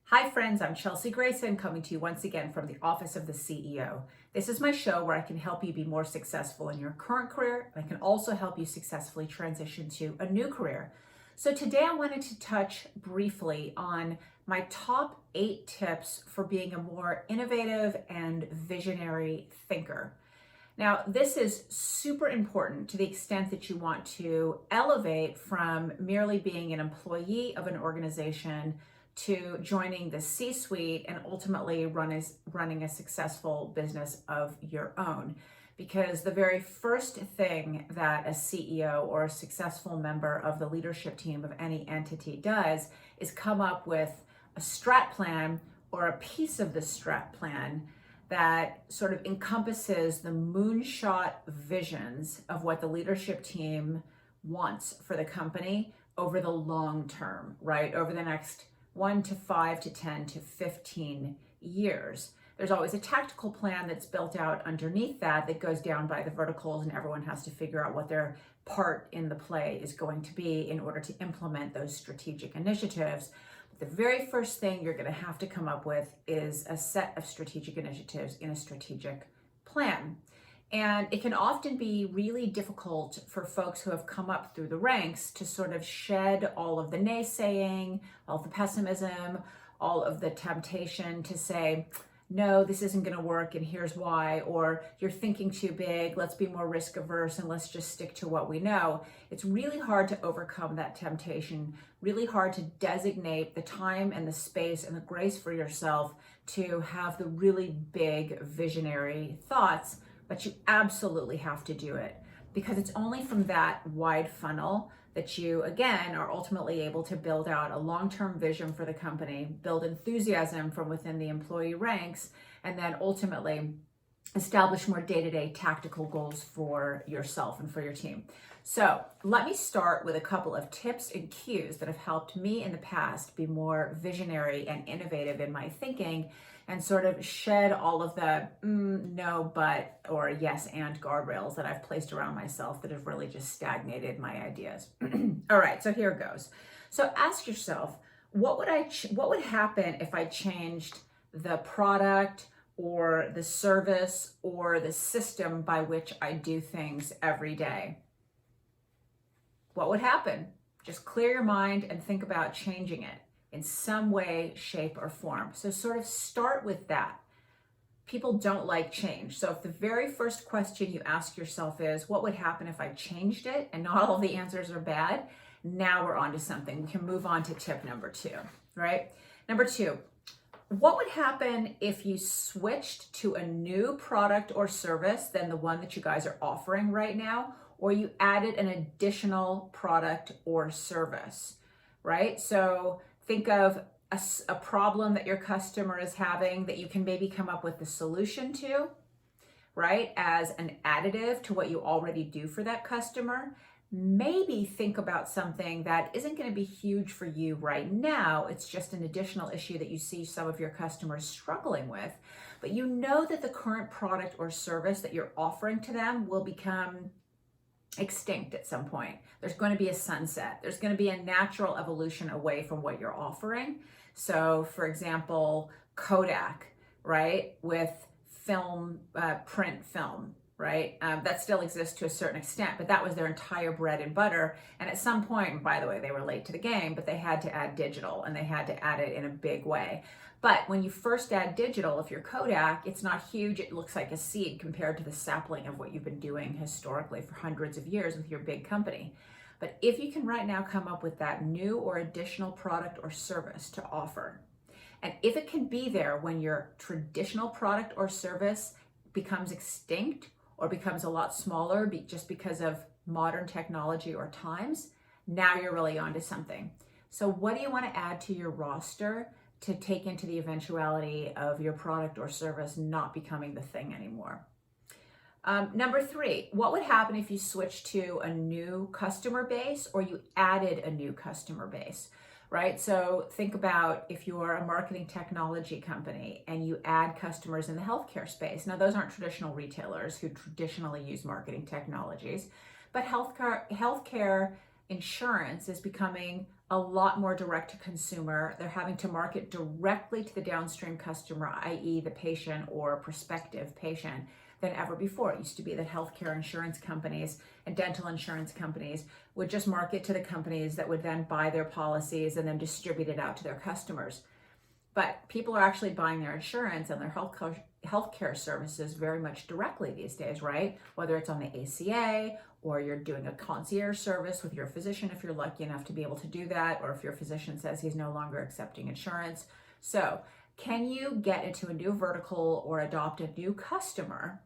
Hi friends, I'm Chelsea Grayson coming to you once again from the Office of the CEO. This is my show where I can help you be more successful in your current career, and I can also help you successfully transition to a new career. So today I wanted to touch briefly on my top 8 tips for being a more innovative and visionary thinker. Now, this is super important to the extent that you want to elevate from merely being an employee of an organization to joining the C-suite and ultimately running a successful business of your own. Because the very first thing that a CEO or a successful member of the leadership team of any entity does is come up with a strat plan or a piece of the strat plan that sort of encompasses the moonshot visions of what the leadership team wants for the company over the long term, right? Over the next 1 to 5 to 10 to 15 years. There's always a tactical plan that's built out underneath that goes down by the verticals, and everyone has to figure out what their part in the play is going to be in order to implement those strategic initiatives. The very first thing you're going to have to come up with is a set of strategic initiatives in a strategic plan. And it can often be really difficult for folks who have come up through the ranks to sort of shed all of the naysaying, all of the pessimism, all of the temptation to say, no, this isn't going to work and here's why, or you're thinking too big, let's be more risk averse and let's just stick to what we know. It's really hard to overcome that temptation, really hard to designate the time and the space and the grace for yourself to have the really big visionary thoughts, but you absolutely have to do it because it's only from that wide funnel that you, again, are ultimately able to build out a long-term vision for the company, build enthusiasm from within the employee ranks, and then ultimately establish more day-to-day tactical goals for yourself and for your team. So let me start with a couple of tips and cues that have helped me in the past be more visionary and innovative in my thinking and sort of shed all of the no, but, or yes, and guardrails that I've placed around myself that have really just stagnated my ideas. All right, so here it goes. So ask yourself, what would happen if I changed the product or the service or the system by which I do things every day? What would happen? Just clear your mind and think about changing it in some way, shape, or form. So sort of start with that. People don't like change. So if the very first question you ask yourself is, what would happen if I changed it? And not all the answers are bad. Now we're on to something. We can move on to tip number 2, right? Number 2, what would happen if you switched to a new product or service than the one that you guys are offering right now, or you added an additional product or service, right? So think of a problem that your customer is having that you can maybe come up with the solution to, right? As an additive to what you already do for that customer. Maybe think about something that isn't going to be huge for you right now. It's just an additional issue that you see some of your customers struggling with, but you know that the current product or service that you're offering to them will become extinct at some point. There's going to be a sunset. There's going to be a natural evolution away from what you're offering. So for example, Kodak, right? With film, print film, right? That still exists to a certain extent, but that was their entire bread and butter. And at some point, and by the way, they were late to the game, but they had to add digital and they had to add it in a big way. But when you first add digital, if you're Kodak, it's not huge. It looks like a seed compared to the sapling of what you've been doing historically for hundreds of years with your big company. But if you can right now come up with that new or additional product or service to offer, and if it can be there when your traditional product or service becomes extinct or becomes a lot smaller just because of modern technology or times, now you're really onto something. So what do you want to add to your roster to take into the eventuality of your product or service not becoming the thing anymore? Number 3, what would happen if you switched to a new customer base or you added a new customer base, right? So think about if you're a marketing technology company and you add customers in the healthcare space. Now, those aren't traditional retailers who traditionally use marketing technologies, but healthcare insurance is becoming a lot more direct to consumer. They're having to market directly to the downstream customer, i.e. the patient or prospective patient, than ever before. It used to be that healthcare insurance companies and dental insurance companies would just market to the companies that would then buy their policies and then distribute it out to their customers. But people are actually buying their insurance and their healthcare services very much directly these days, right? Whether it's on the ACA or you're doing a concierge service with your physician if you're lucky enough to be able to do that, or if your physician says he's no longer accepting insurance. So can you get into a new vertical or adopt a new customer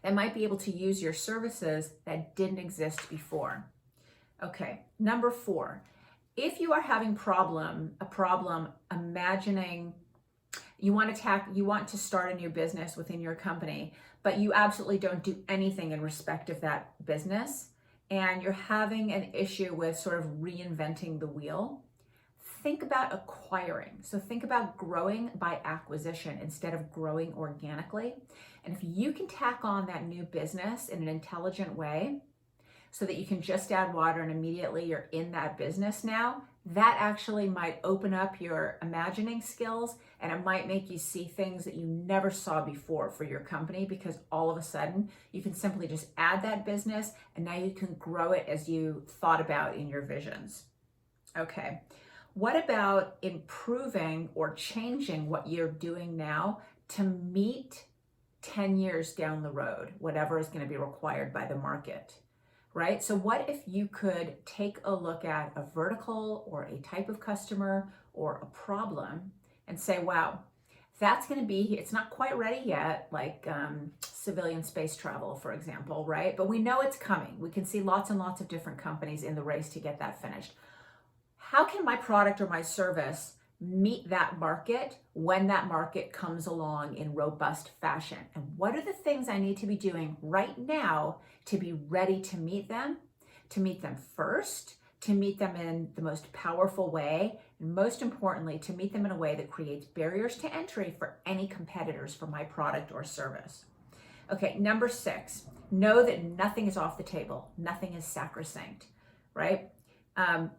that might be able to use your services that didn't exist before? Okay, number 4. If you are having a problem imagining you want to start a new business within your company, but you absolutely don't do anything in respect of that business, and you're having an issue with sort of reinventing the wheel, think about acquiring. So think about growing by acquisition instead of growing organically. And if you can tack on that new business in an intelligent way so that you can just add water and immediately you're in that business now, that actually might open up your imagining skills, and it might make you see things that you never saw before for your company, because all of a sudden you can simply just add that business and now you can grow it as you thought about in your visions. Okay, what about improving or changing what you're doing now to meet 10 years down the road, whatever is going to be required by the market? Right? So what if you could take a look at a vertical or a type of customer or a problem and say, wow, that's going to be, it's not quite ready yet, like civilian space travel, for example, right? But we know it's coming. We can see lots and lots of different companies in the race to get that finished. How can my product or my service meet that market when that market comes along in robust fashion? And what are the things I need to be doing right now to be ready to meet them first, to meet them in the most powerful way, and most importantly, to meet them in a way that creates barriers to entry for any competitors for my product or service? Okay, number 6, know that nothing is off the table. Nothing is sacrosanct, right?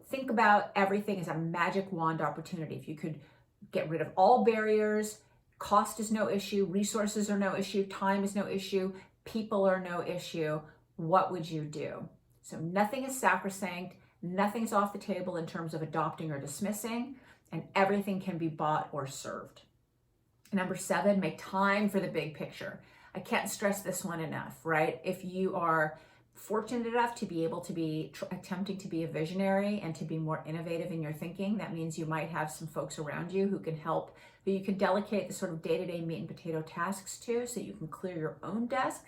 Think about everything as a magic wand opportunity. If you could get rid of all barriers, cost is no issue, resources are no issue, time is no issue, people are no issue, what would you do? So nothing is sacrosanct, nothing's off the table in terms of adopting or dismissing, and everything can be bought or served. Number 7, make time for the big picture. I can't stress this one enough, right? If you are fortunate enough to be able to be attempting to be a visionary and to be more innovative in your thinking, that means you might have some folks around you who can help, who you can delegate the sort of day-to-day meat and potato tasks to, so you can clear your own desk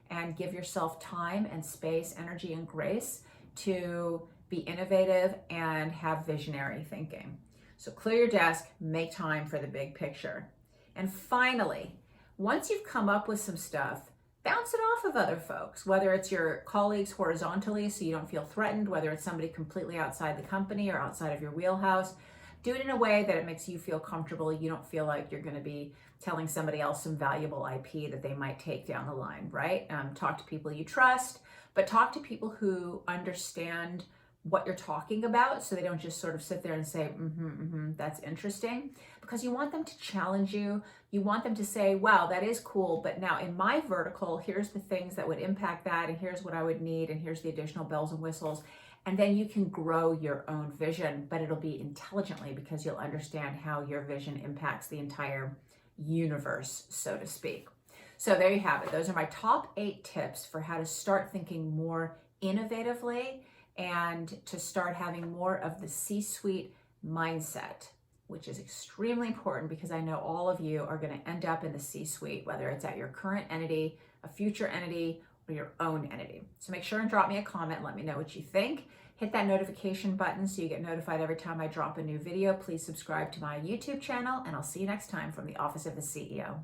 and give yourself time and space, energy and grace to be innovative and have visionary thinking. So clear your desk, make time for the big picture. And finally, once you've come up with some stuff, bounce it off of other folks, whether it's your colleagues horizontally so you don't feel threatened, whether it's somebody completely outside the company or outside of your wheelhouse. Do it in a way that it makes you feel comfortable. You don't feel like you're going to be telling somebody else some valuable IP that they might take down the line, right? Talk to people you trust, but talk to people who understand what you're talking about, so they don't just sort of sit there and say, that's interesting, because you want them to challenge you. You want them to say, wow, that is cool, but now in my vertical, here's the things that would impact that, and here's what I would need, and here's the additional bells and whistles. And then you can grow your own vision, but it'll be intelligently, because you'll understand how your vision impacts the entire universe, so to speak. So there you have it. Those are my top 8 tips for how to start thinking more innovatively and to start having more of the C-suite mindset, which is extremely important, because I know all of you are going to end up in the C-suite, whether it's at your current entity, a future entity, or your own entity. So make sure and drop me a comment. Let me know what you think. Hit that notification button so you get notified every time I drop a new video. Please subscribe to my YouTube channel, and I'll see you next time from the Office of the CEO.